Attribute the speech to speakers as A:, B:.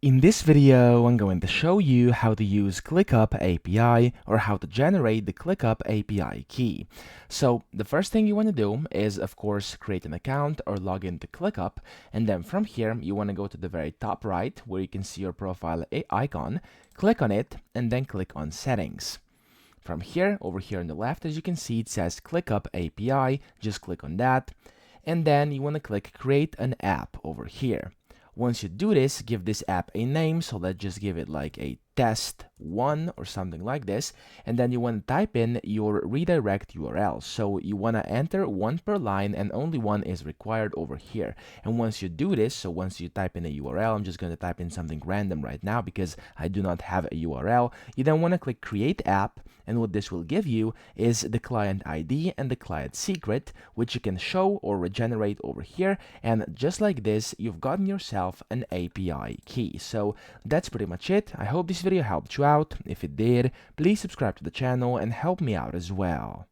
A: In this video, I'm going to show you how to use ClickUp API or how to generate the ClickUp API key. So the first thing you want to do is, of course, create an account or log into ClickUp, and then from here, you want to go to the very top right where you can see your profile icon, click on it, and then click on Settings. From here, over here on the left, as you can see, it says ClickUp API. Just click on that, and then you want to click Create an App over here. Once you do this, give this app a name, so let's just give it like a test 1 or something like this, and then you want to type in your redirect URL. So you want to enter 1 per line, and only 1 is required over here. And once you do this, so once you type in a URL, I'm just going to type in something random right now because I do not have a URL. You then want to click Create App, and what this will give you is the client ID and the client secret, which you can show or regenerate over here. And just like this, you've gotten yourself an API key. So that's pretty much it. I hope this video helped you out. If it did, please subscribe to the channel and help me out as well.